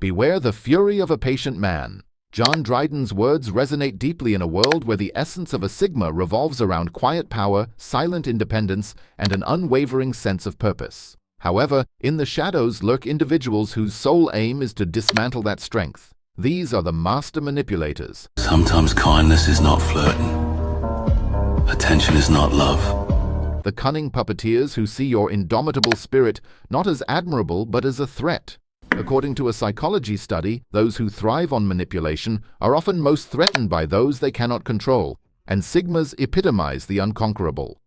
Beware the fury of a patient man. John Dryden's words resonate deeply in a world where the essence of a Sigma revolves around quiet power, silent independence, and an unwavering sense of purpose. However, in the shadows lurk individuals whose sole aim is to dismantle that strength. These are the master manipulators. Sometimes kindness is not flirting. Attention is not love. The cunning puppeteers who see your indomitable spirit not as admirable but as a threat. According to a psychology study, those who thrive on manipulation are often most threatened by those they cannot control, and Sigmas epitomize the unconquerable.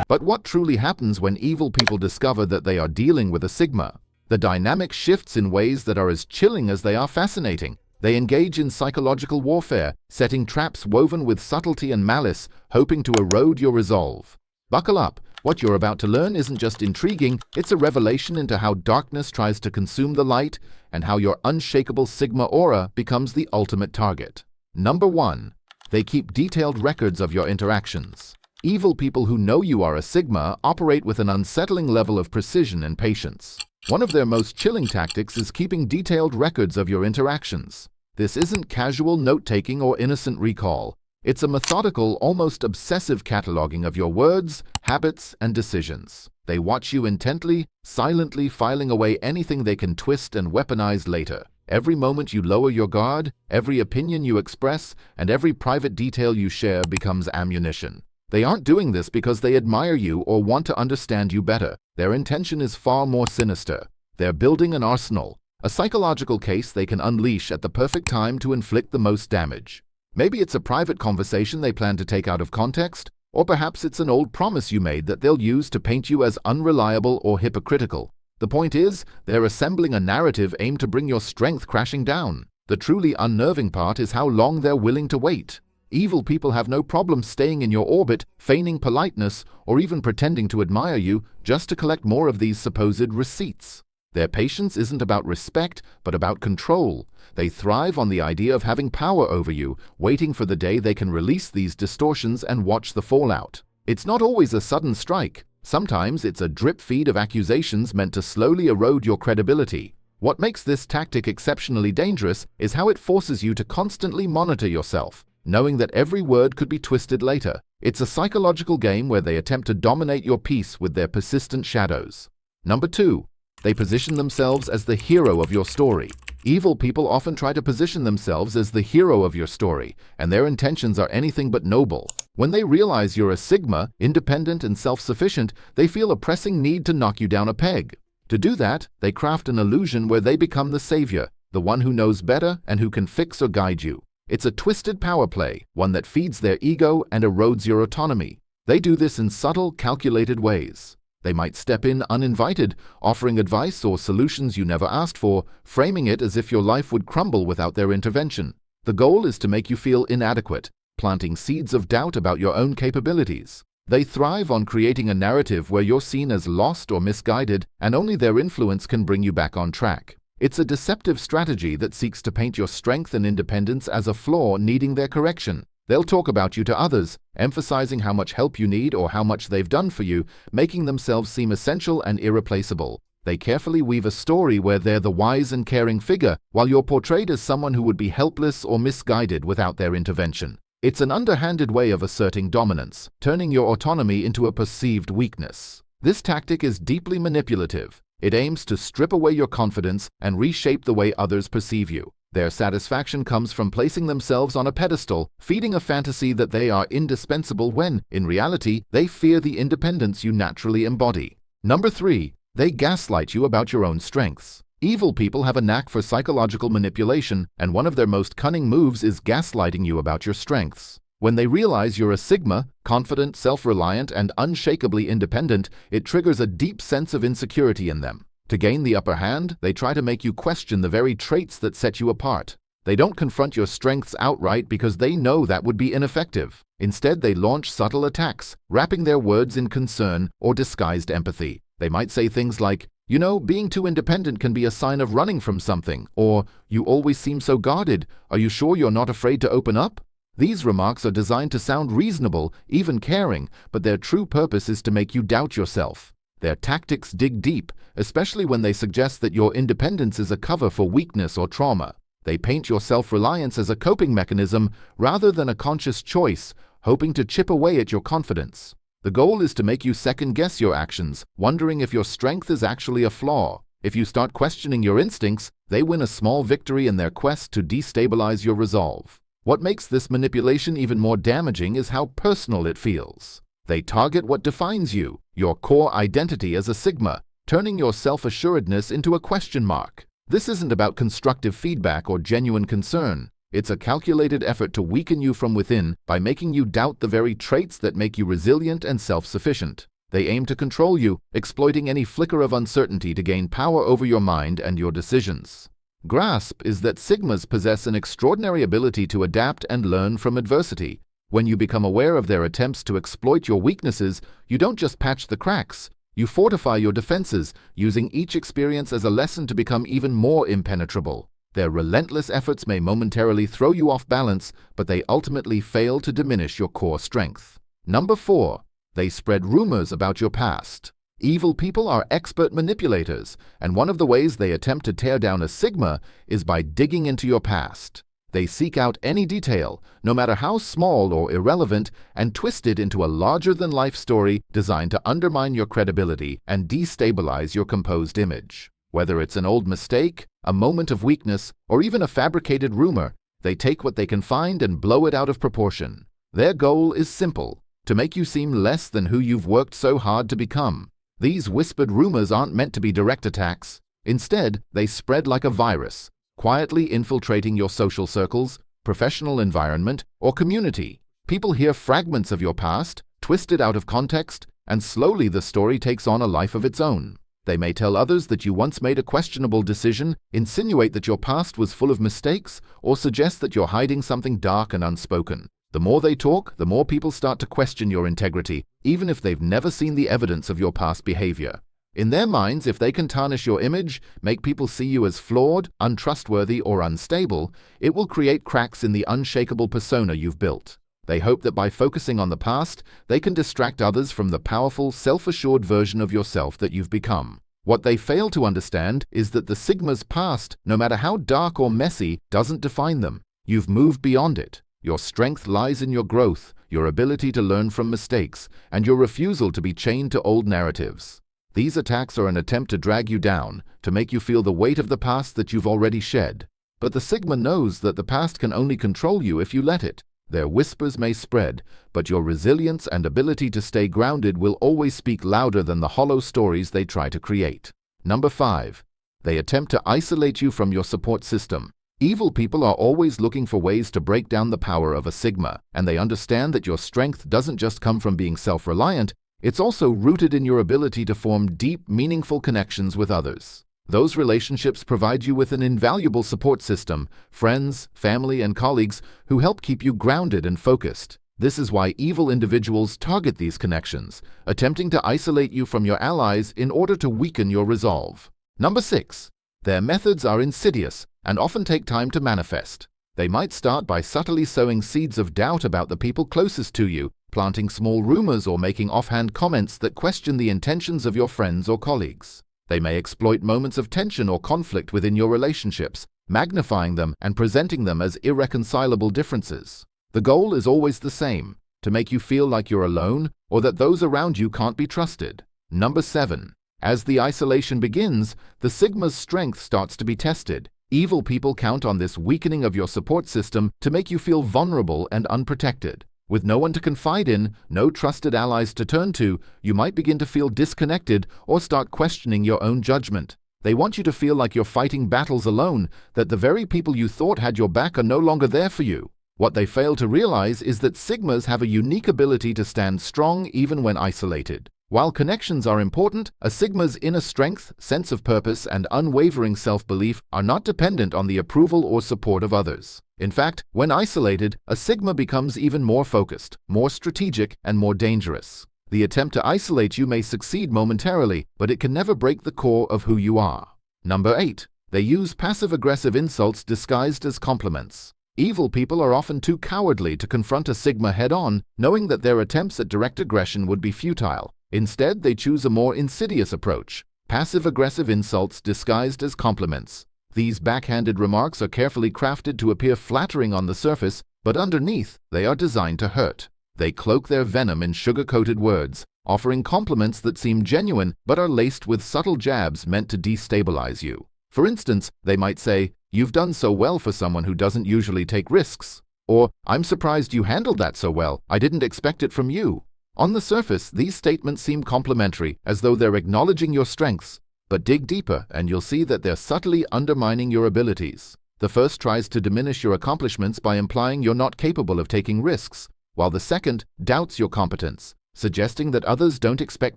But what truly happens when evil people discover that they are dealing with a Sigma? The dynamic shifts in ways that are as chilling as they are fascinating. They engage in psychological warfare, setting traps woven with subtlety and malice, hoping to erode your resolve. Buckle up. What you're about to learn isn't just intriguing, it's a revelation into how darkness tries to consume the light and how your unshakable Sigma aura becomes the ultimate target. Number 1. They keep detailed records of your interactions. Evil people who know you are a Sigma operate with an unsettling level of precision and patience. One of their most chilling tactics is keeping detailed records of your interactions. This isn't casual note-taking or innocent recall. It's a methodical, almost obsessive cataloging of your words, habits, and decisions. They watch you intently, silently filing away anything they can twist and weaponize later. Every moment you lower your guard, every opinion you express, and every private detail you share becomes ammunition. They aren't doing this because they admire you or want to understand you better. Their intention is far more sinister. They're building an arsenal, a psychological case they can unleash at the perfect time to inflict the most damage. Maybe it's a private conversation they plan to take out of context, or perhaps it's an old promise you made that they'll use to paint you as unreliable or hypocritical. The point is, they're assembling a narrative aimed to bring your strength crashing down. The truly unnerving part is how long they're willing to wait. Evil people have no problem staying in your orbit, feigning politeness, or even pretending to admire you just to collect more of these supposed receipts. Their patience isn't about respect, but about control. They thrive on the idea of having power over you, waiting for the day they can release these distortions and watch the fallout. It's not always a sudden strike. Sometimes it's a drip feed of accusations meant to slowly erode your credibility. What makes this tactic exceptionally dangerous is how it forces you to constantly monitor yourself, knowing that every word could be twisted later. It's a psychological game where they attempt to dominate your peace with their persistent shadows. Number 2. They position themselves as the hero of your story. Evil people often try to position themselves as the hero of your story, and their intentions are anything but noble. When they realize you're a Sigma, independent and self-sufficient, they feel a pressing need to knock you down a peg. To do that, they craft an illusion where they become the savior, the one who knows better and who can fix or guide you. It's a twisted power play, one that feeds their ego and erodes your autonomy. They do this in subtle, calculated ways. They might step in uninvited, offering advice or solutions you never asked for, framing it as if your life would crumble without their intervention. The goal is to make you feel inadequate, planting seeds of doubt about your own capabilities. They thrive on creating a narrative where you're seen as lost or misguided, and only their influence can bring you back on track. It's a deceptive strategy that seeks to paint your strength and independence as a flaw needing their correction. They'll talk about you to others, emphasizing how much help you need or how much they've done for you, making themselves seem essential and irreplaceable. They carefully weave a story where they're the wise and caring figure, while you're portrayed as someone who would be helpless or misguided without their intervention. It's an underhanded way of asserting dominance, turning your autonomy into a perceived weakness. This tactic is deeply manipulative. It aims to strip away your confidence and reshape the way others perceive you. Their satisfaction comes from placing themselves on a pedestal, feeding a fantasy that they are indispensable when, in reality, they fear the independence you naturally embody. Number 3. They gaslight you about your own strengths. Evil people have a knack for psychological manipulation, and one of their most cunning moves is gaslighting you about your strengths. When they realize you're a Sigma, confident, self-reliant, and unshakably independent, it triggers a deep sense of insecurity in them. To gain the upper hand, they try to make you question the very traits that set you apart. They don't confront your strengths outright because they know that would be ineffective. Instead, they launch subtle attacks, wrapping their words in concern or disguised empathy. They might say things like, "You know, being too independent can be a sign of running from something," or "You always seem so guarded. Are you sure you're not afraid to open up?" These remarks are designed to sound reasonable, even caring, but their true purpose is to make you doubt yourself. Their tactics dig deep, especially when they suggest that your independence is a cover for weakness or trauma. They paint your self-reliance as a coping mechanism rather than a conscious choice, hoping to chip away at your confidence. The goal is to make you second-guess your actions, wondering if your strength is actually a flaw. If you start questioning your instincts, they win a small victory in their quest to destabilize your resolve. What makes this manipulation even more damaging is how personal it feels. They target what defines you, your core identity as a Sigma, turning your self-assuredness into a question mark. This isn't about constructive feedback or genuine concern. It's a calculated effort to weaken you from within by making you doubt the very traits that make you resilient and self-sufficient. They aim to control you, exploiting any flicker of uncertainty to gain power over your mind and your decisions. Grasp is that Sigmas possess an extraordinary ability to adapt and learn from adversity. When you become aware of their attempts to exploit your weaknesses, you don't just patch the cracks. You fortify your defenses, using each experience as a lesson to become even more impenetrable. Their relentless efforts may momentarily throw you off balance, but they ultimately fail to diminish your core strength. Number 4. They spread rumors about your past. Evil people are expert manipulators, and one of the ways they attempt to tear down a Sigma is by digging into your past. They seek out any detail, no matter how small or irrelevant, and twist it into a larger-than-life story designed to undermine your credibility and destabilize your composed image. Whether it's an old mistake, a moment of weakness, or even a fabricated rumor, they take what they can find and blow it out of proportion. Their goal is simple: to make you seem less than who you've worked so hard to become. These whispered rumors aren't meant to be direct attacks. Instead, they spread like a virus, quietly infiltrating your social circles, professional environment, or community. People hear fragments of your past, twisted out of context, and slowly the story takes on a life of its own. They may tell others that you once made a questionable decision, insinuate that your past was full of mistakes, or suggest that you're hiding something dark and unspoken. The more they talk, the more people start to question your integrity, even if they've never seen the evidence of your past behavior. In their minds, if they can tarnish your image, make people see you as flawed, untrustworthy, or unstable, it will create cracks in the unshakable persona you've built. They hope that by focusing on the past, they can distract others from the powerful, self-assured version of yourself that you've become. What they fail to understand is that the Sigma's past, no matter how dark or messy, doesn't define them. You've moved beyond it. Your strength lies in your growth, your ability to learn from mistakes, and your refusal to be chained to old narratives. These attacks are an attempt to drag you down, to make you feel the weight of the past that you've already shed. But the Sigma knows that the past can only control you if you let it. Their whispers may spread, but your resilience and ability to stay grounded will always speak louder than the hollow stories they try to create. Number 5. They attempt to isolate you from your support system. Evil people are always looking for ways to break down the power of a Sigma, and they understand that your strength doesn't just come from being self-reliant, it's also rooted in your ability to form deep, meaningful connections with others. Those relationships provide you with an invaluable support system, friends, family, and colleagues who help keep you grounded and focused. This is why evil individuals target these connections, attempting to isolate you from your allies in order to weaken your resolve. Number 6. Their methods are insidious and often take time to manifest. They might start by subtly sowing seeds of doubt about the people closest to you, planting small rumors or making offhand comments that question the intentions of your friends or colleagues. They may exploit moments of tension or conflict within your relationships, magnifying them and presenting them as irreconcilable differences. The goal is always the same: to make you feel like you're alone or that those around you can't be trusted. Number 7. As the isolation begins, the Sigma's strength starts to be tested. Evil people count on this weakening of your support system to make you feel vulnerable and unprotected. With no one to confide in, no trusted allies to turn to, you might begin to feel disconnected or start questioning your own judgment. They want you to feel like you're fighting battles alone, that the very people you thought had your back are no longer there for you. What they fail to realize is that Sigmas have a unique ability to stand strong even when isolated. While connections are important, a Sigma's inner strength, sense of purpose, and unwavering self-belief are not dependent on the approval or support of others. In fact, when isolated, a Sigma becomes even more focused, more strategic, and more dangerous. The attempt to isolate you may succeed momentarily, but it can never break the core of who you are. Number 8. They use passive-aggressive insults disguised as compliments. Evil people are often too cowardly to confront a Sigma head-on, knowing that their attempts at direct aggression would be futile. Instead, they choose a more insidious approach: passive-aggressive insults disguised as compliments. These backhanded remarks are carefully crafted to appear flattering on the surface, but underneath, they are designed to hurt. They cloak their venom in sugar-coated words, offering compliments that seem genuine but are laced with subtle jabs meant to destabilize you. For instance, they might say, "You've done so well for someone who doesn't usually take risks," or "I'm surprised you handled that so well, I didn't expect it from you." On the surface, these statements seem complimentary, as though they're acknowledging your strengths, but dig deeper and you'll see that they're subtly undermining your abilities. The first tries to diminish your accomplishments by implying you're not capable of taking risks, while the second doubts your competence, suggesting that others don't expect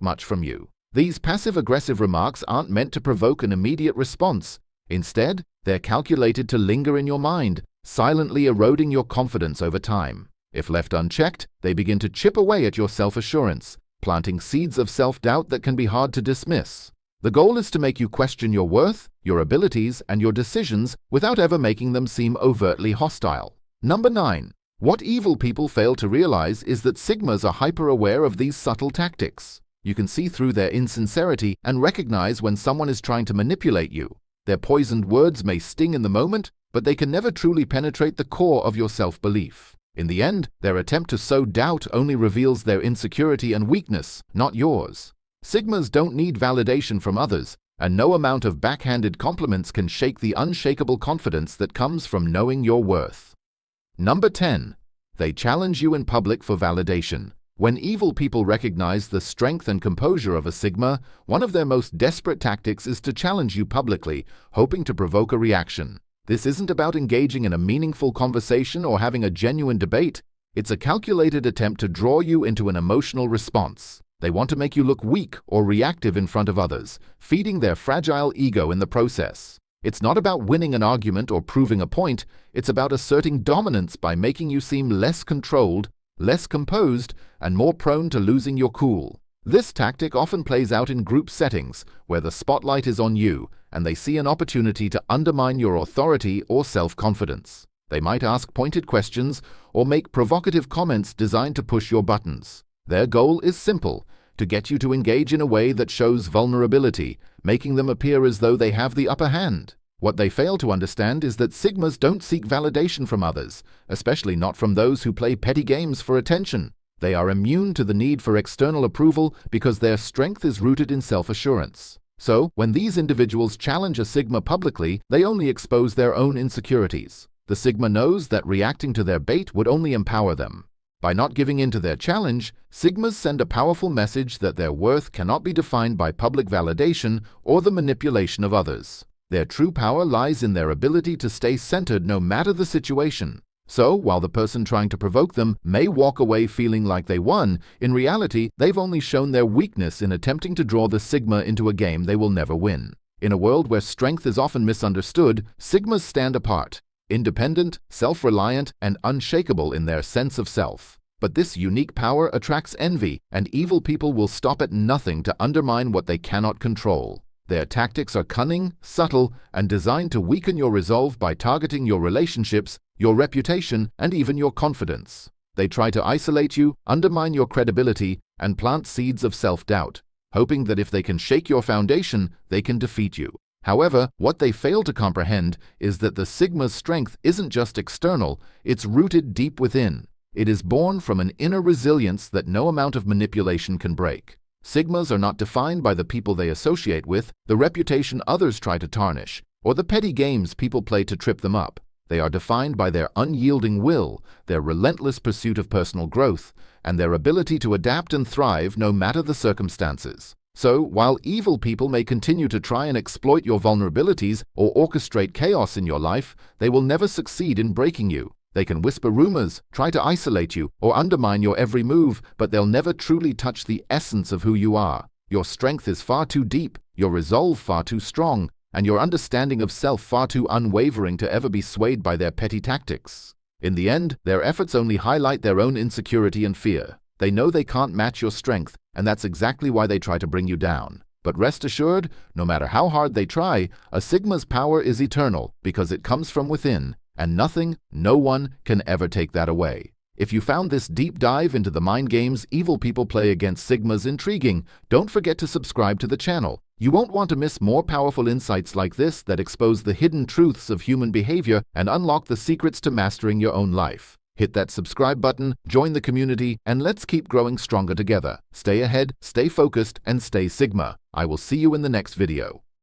much from you. These passive-aggressive remarks aren't meant to provoke an immediate response. Instead, they're calculated to linger in your mind, silently eroding your confidence over time. If left unchecked, they begin to chip away at your self-assurance, planting seeds of self-doubt that can be hard to dismiss. The goal is to make you question your worth, your abilities, and your decisions without ever making them seem overtly hostile. Number 9. What evil people fail to realize is that Sigmas are hyper-aware of these subtle tactics. You can see through their insincerity and recognize when someone is trying to manipulate you. Their poisoned words may sting in the moment, but they can never truly penetrate the core of your self-belief. In the end, their attempt to sow doubt only reveals their insecurity and weakness, not yours. Sigmas don't need validation from others, and no amount of backhanded compliments can shake the unshakable confidence that comes from knowing your worth. Number 10. They challenge you in public for validation. When evil people recognize the strength and composure of a Sigma, one of their most desperate tactics is to challenge you publicly, hoping to provoke a reaction. This isn't about engaging in a meaningful conversation or having a genuine debate. It's a calculated attempt to draw you into an emotional response. They want to make you look weak or reactive in front of others, feeding their fragile ego in the process. It's not about winning an argument or proving a point. It's about asserting dominance by making you seem less controlled, less composed, and more prone to losing your cool. This tactic often plays out in group settings, where the spotlight is on you, and they see an opportunity to undermine your authority or self-confidence. They might ask pointed questions or make provocative comments designed to push your buttons. Their goal is simple: to get you to engage in a way that shows vulnerability, making them appear as though they have the upper hand. What they fail to understand is that Sigmas don't seek validation from others, especially not from those who play petty games for attention. They are immune to the need for external approval because their strength is rooted in self-assurance. So, when these individuals challenge a Sigma publicly, they only expose their own insecurities. The Sigma knows that reacting to their bait would only empower them. By not giving in to their challenge, Sigmas send a powerful message that their worth cannot be defined by public validation or the manipulation of others. Their true power lies in their ability to stay centered no matter the situation. So, while the person trying to provoke them may walk away feeling like they won, in reality, they've only shown their weakness in attempting to draw the Sigma into a game they will never win. In a world where strength is often misunderstood, Sigmas stand apart, independent, self-reliant, and unshakable in their sense of self. But this unique power attracts envy, and evil people will stop at nothing to undermine what they cannot control. Their tactics are cunning, subtle, and designed to weaken your resolve by targeting your relationships, your reputation, and even your confidence. They try to isolate you, undermine your credibility, and plant seeds of self-doubt, hoping that if they can shake your foundation, they can defeat you. However, what they fail to comprehend is that the Sigma's strength isn't just external, it's rooted deep within. It is born from an inner resilience that no amount of manipulation can break. Sigmas are not defined by the people they associate with, the reputation others try to tarnish, or the petty games people play to trip them up. They are defined by their unyielding will, their relentless pursuit of personal growth, and their ability to adapt and thrive no matter the circumstances. So, while evil people may continue to try and exploit your vulnerabilities or orchestrate chaos in your life, they will never succeed in breaking you. They can whisper rumors, try to isolate you, or undermine your every move, but they'll never truly touch the essence of who you are. Your strength is far too deep, your resolve far too strong, and your understanding of self far too unwavering to ever be swayed by their petty tactics. In the end, their efforts only highlight their own insecurity and fear. They know they can't match your strength, and that's exactly why they try to bring you down. But rest assured, no matter how hard they try, a Sigma's power is eternal because it comes from within, and nothing, no one, can ever take that away. If you found this deep dive into the mind games evil people play against Sigmas intriguing, don't forget to subscribe to the channel. You won't want to miss more powerful insights like this that expose the hidden truths of human behavior and unlock the secrets to mastering your own life. Hit that subscribe button, join the community, and let's keep growing stronger together. Stay ahead, stay focused, and stay Sigma. I will see you in the next video.